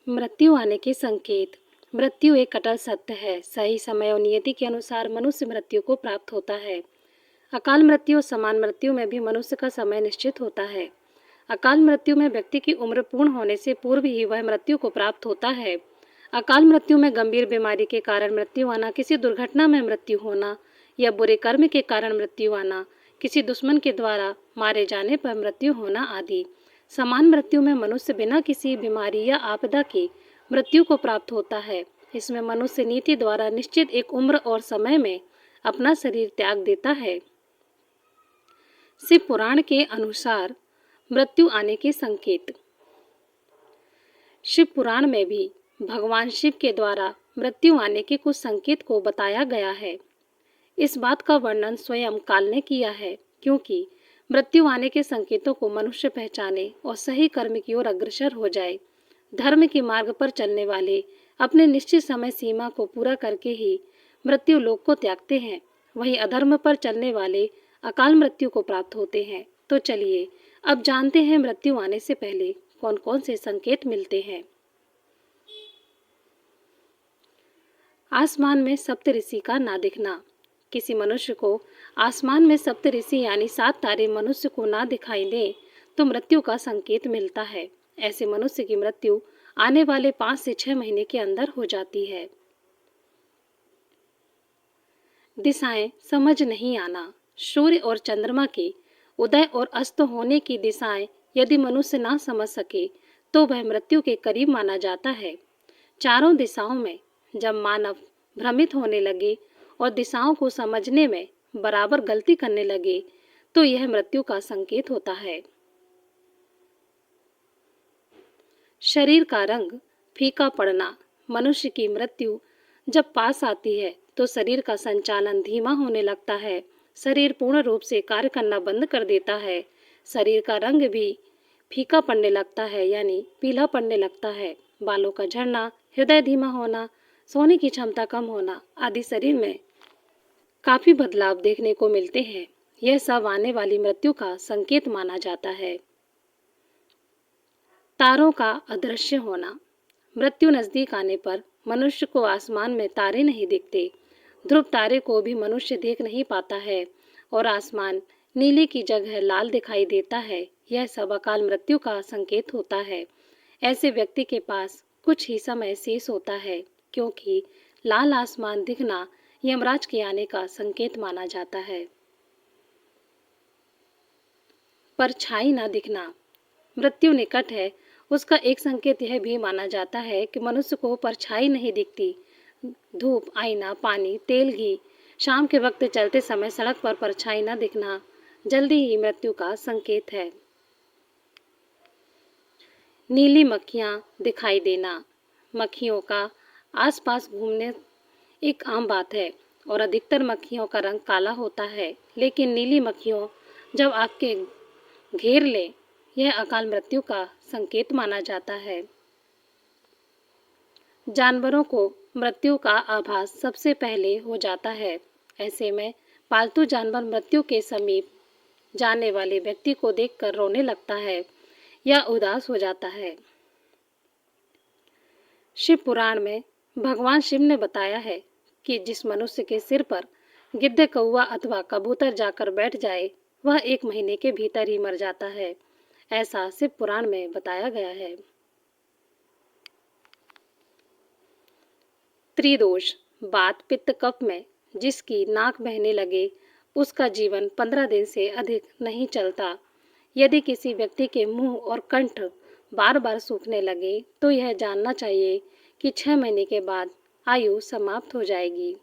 मृत्यु आने के संकेत। मृत्यु एक अटल सत्य है। सही समय और नियति के अनुसार मनुष्य मृत्यु को प्राप्त होता है। अकाल मृत्यु और समान मृत्यु में भी मनुष्य का समय निश्चित होता है। अकाल मृत्यु में व्यक्ति की उम्र पूर्ण होने से पूर्व ही वह मृत्यु को प्राप्त होता है। अकाल मृत्यु में गंभीर बीमारी के कारण मृत्यु आना, किसी दुर्घटना में मृत्यु होना या बुरे कर्म के कारण मृत्यु आना, किसी दुश्मन के द्वारा मारे जाने पर मृत्यु होना आदि। समान मृत्यु में मनुष्य बिना किसी बीमारी या आपदा की मृत्यु को प्राप्त होता है। इसमें मनुष्य नीति द्वारा निश्चित एक उम्र और समय में अपना शरीर त्याग देता है। शिव पुराण के अनुसार मृत्यु आने के संकेत। शिव पुराण में भी भगवान शिव के द्वारा मृत्यु आने के कुछ संकेत को बताया गया है। इस बात का वर्णन स्वयं काल ने किया है, क्योंकि मृत्यु आने के संकेतों को मनुष्य पहचाने और सही कर्म की ओर अग्रसर हो जाए। धर्म के मार्ग पर चलने वाले अपने निश्चित समय सीमा को पूरा करके ही मृत्यु लोक को त्यागते हैं। वहीं अधर्म पर चलने वाले अकाल मृत्यु को प्राप्त होते हैं। तो चलिए अब जानते हैं मृत्यु आने से पहले कौन कौन से संकेत मिलते हैं। आसमान में सप्तऋषि का ना दिखना। किसी मनुष्य को आसमान में सप्तऋषि यानी 7 तारे मनुष्य को ना दिखाई दे तो मृत्यु का संकेत मिलता है। ऐसे मनुष्य की मृत्यु आने वाले 5 से 6 महीने के अंदर हो जाती है। दिशाएं समझ नहीं आना। सूर्य और चंद्रमा के उदय और अस्त होने की दिशाएं यदि मनुष्य ना समझ सके तो वह मृत्यु के करीब माना जाता है। चारों दिशाओं में जब मानव भ्रमित होने लगे और दिशाओं को समझने में बराबर गलती करने लगे तो यह मृत्यु का संकेत होता है। शरीर का रंग फीका पड़ना। मनुष्य की मृत्यु जब पास आती है तो शरीर का संचालन धीमा होने लगता है। शरीर पूर्ण रूप से कार्य करना बंद कर देता है। शरीर का रंग भी फीका पड़ने लगता है, यानी पीला पड़ने लगता है। बालों का झड़ना, हृदय धीमा होना, सोने की क्षमता कम होना आदि शरीर में काफी बदलाव देखने को मिलते हैं। यह सब आने वाली मृत्यु का संकेत माना जाता है। तारों का अदृश्य होना। मृत्यु नजदीक आने पर मनुष्य को आसमान में तारे नहीं दिखते। ध्रुव तारे को भी मनुष्य देख नहीं पाता है और आसमान नीले की जगह लाल दिखाई देता है। यह सब अकाल मृत्यु का संकेत होता है। ऐसे व्यक्ति के पास कुछ ही समय शेष होता है, क्योंकि लाल आसमान दिखना यमराज के आने का संकेत माना जाता है। परछाई न दिखना। मृत्यु निकट है, उसका एक संकेत यह भी माना जाता है कि मनुष्य को परछाई नहीं दिखती। धूप, आईना, पानी, तेल, घी, शाम के वक्त चलते समय सड़क पर परछाई न दिखना जल्दी ही मृत्यु का संकेत है। नीली मक्खियां दिखाई देना। मक्खियों का आसपास घूमने एक आम बात है और अधिकतर मक्खियों का रंग काला होता है, लेकिन नीली मक्खियों जब आपके घेर ले यह अकाल मृत्यु का संकेत माना जाता है। जानवरों को मृत्यु का आभास सबसे पहले हो जाता है। ऐसे में पालतू जानवर मृत्यु के समीप जाने वाले व्यक्ति को देखकर रोने लगता है या उदास हो जाता है। शिव पुराण में भगवान शिव ने बताया है कि जिस मनुष्य के सिर पर गिद्ध, कौवा अथवा कबूतर जाकर बैठ जाए वह 1 महीने के भीतर ही मर जाता है। ऐसा शिव पुराण में बताया गया है। त्रिदोष। वात, पित्त, कफ में जिसकी नाक बहने लगे उसका जीवन 15 दिन से अधिक नहीं चलता। यदि किसी व्यक्ति के मुंह और कंठ बार बार सूखने लगे तो यह जानना चाहिए कि 6 महीने के बाद आयु समाप्त हो जाएगी।